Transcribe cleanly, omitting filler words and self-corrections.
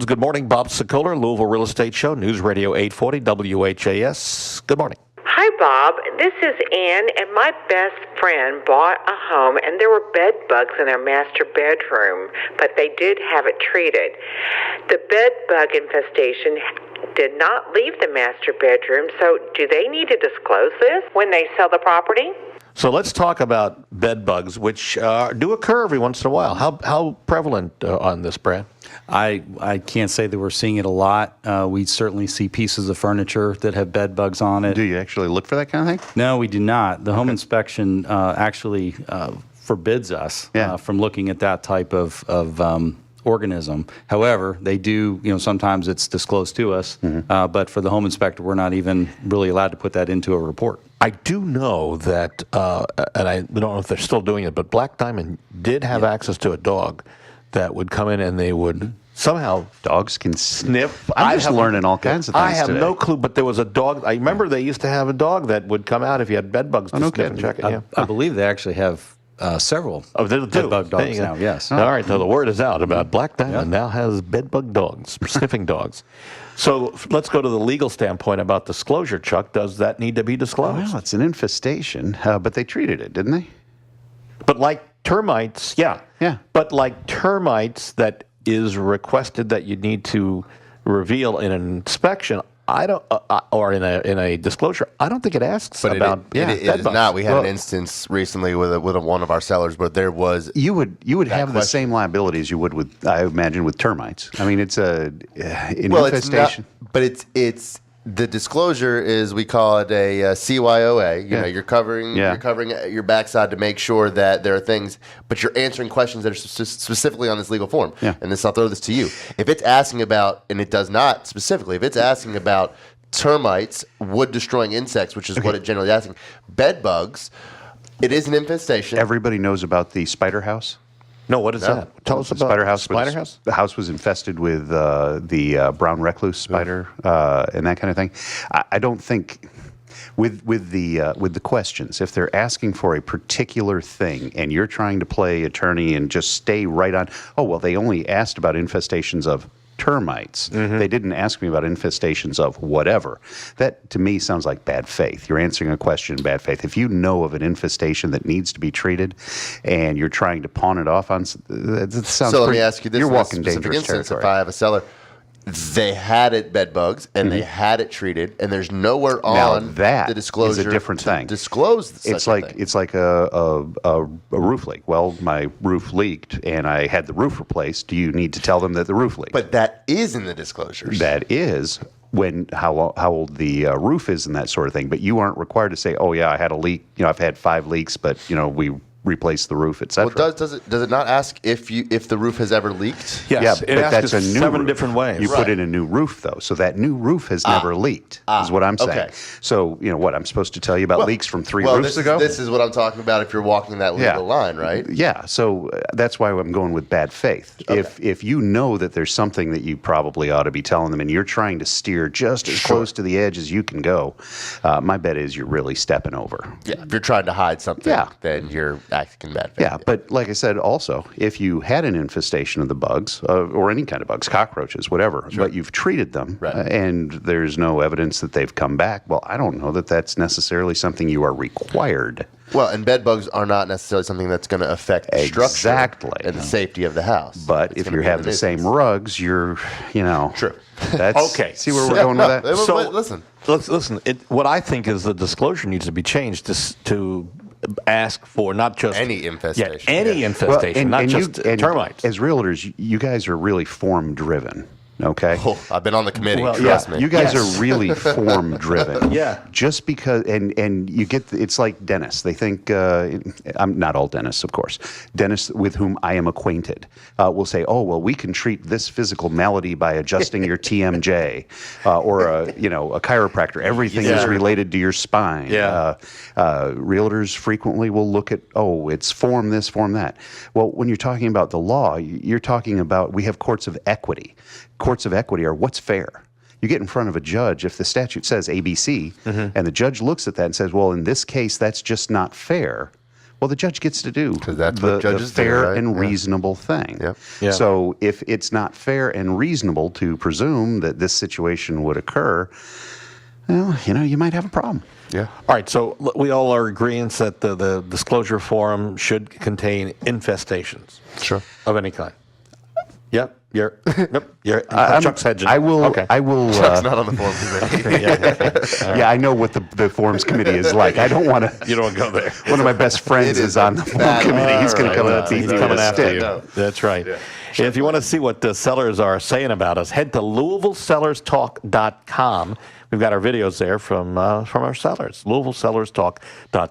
Good morning, Bob Sokoler, Louisville Real Estate Show, News Radio 840 WHAS. Good morning. Hi, Bob. This is Ann, and my best friend bought a home, and there were bed bugs in their master bedroom, but they did have it treated. The bed bug infestation did not leave the master bedroom, so do they need to disclose this when they sell the property? So let's talk about bed bugs, which do occur every once in a while. How prevalent on this, Brad? I can't say that we're seeing it a lot. We certainly see pieces of furniture that have bed bugs on it. Do you actually look for that kind of thing? No, we do not. The home inspection actually forbids us from looking at that type of organism. However, they do, sometimes it's disclosed to us, but for the home inspector, we're not even really allowed to put that into a report. I do know that, and I don't know if they're still doing it, but Black Diamond did have access to a dog that would come in and they would somehow... Dogs can sniff. I'm just learning all kinds of things I have today. no clue, but there was a dog. I remember they used to have a dog that would come out if you had bed bugs to sniff and check it. I believe they actually have several bed bug dogs now, yes. All right, so the word is out about Black Diamond now has bed bug dogs, sniffing dogs. So let's go to the legal standpoint about disclosure, Chuck. Does that need to be disclosed? Well, it's an infestation, but they treated it, didn't they? But like termites, yeah. But like termites that is requested that you need to reveal in an inspection, I don't, or in a disclosure, I don't think it asks about it is not. We had an instance recently with one of our sellers, but there was you would have the same liability as you would with, I imagine, with termites. I mean, it's an infestation. It's the disclosure is, we call it a CYOA. You know, you're covering your backside to make sure that there are things, but you're answering questions that are specifically on this legal form. Yeah. And I'll throw this to you. If it's asking about, and it does not specifically, if it's asking about termites, wood destroying insects, which is what it generally is asking, bed bugs, it is an infestation. Everybody knows about the spider house. No, what is that? Tell us about Spider House. Spider House? The house was infested with the brown recluse spider and that kind of thing. I don't think with the questions, if they're asking for a particular thing and you're trying to play attorney and just stay right on, oh well, they only asked about infestations of termites. They didn't ask me about infestations of whatever. That, to me, sounds like bad faith. You're answering a question in bad faith. If you know of an infestation that needs to be treated and you're trying to pawn it off on, that sounds so let me ask you this. You're in walking this specific dangerous instance, territory. if I have a seller, they had it bed bugs and they had it treated, and there's nowhere on the disclosure is a different thing. Disclose it's like a roof leak. Well, my roof leaked and I had the roof replaced. Do you need to tell them that the roof leaked? But that is in the disclosures. That is when how old the roof is and that sort of thing. But you aren't required to say, oh yeah, I had a leak. I've had 5 leaks, but we replace the roof, etc. Well, does it not ask if the roof has ever leaked? Yes, yeah, but that's a new 7 roof. different ways. You put in a new roof though, so that new roof has never leaked. Is what I'm saying. Okay. So what I'm supposed to tell you about leaks from 3 roofs ago? This is what I'm talking about. If you're walking that legal line, right? Yeah. So that's why I'm going with bad faith. Okay. If you know that there's something that you probably ought to be telling them, and you're trying to steer just as close to the edge as you can go, my bet is you're really stepping over. Yeah. If you're trying to hide something, then you're acting in bad faith. Yeah, but like I said, also, if you had an infestation of the bugs, or any kind of bugs, cockroaches, whatever, but you've treated them, and there's no evidence that they've come back, well, I don't know that that's necessarily something you are required. Well, and bed bugs are not necessarily something that's going to affect the structure and the safety of the house. But if you have the same rugs, you're, True. That's, okay. See where we're going with that? So listen. What I think is the disclosure needs to be changed to ask for not just any infestation. Infestation, not just termites. As realtors, you guys are really form driven. Okay. Oh, I've been on the committee. Trust me. You guys are really form driven. Yeah. Just because, and you get, it's like dentists. They think, I'm not all dentists, of course. Dentists with whom I am acquainted will say, oh, well, we can treat this physical malady by adjusting your TMJ, or a chiropractor. Everything is related to your spine. Yeah. Realtors frequently will look at, oh, it's form this, form that. Well, when you're talking about the law, you're talking about, we have courts of equity. Courts of equity are what's fair. You get in front of a judge, if the statute says ABC, and the judge looks at that and says, well, in this case, that's just not fair. Well, the judge gets to do that's what judges the fair do, right? and reasonable thing. Yep. Yeah. So if it's not fair and reasonable to presume that this situation would occur, well, you might have a problem. Yeah. All right, so we all are agreeing that the disclosure form should contain infestations. Sure. Of any kind. Yep. Chuck's hedging. I will. Okay. I will. Chuck's not on the form committee. Yeah, I know what the forms committee is like. I don't want to. You don't go there. One of my best friends is on the form committee. He's going to come and beat me with a after stick. you. That's right. Yeah. If you want to see what the sellers are saying about us, head to LouisvilleSellersTalk.com. We've got our videos there from our sellers. LouisvilleSellersTalk.com.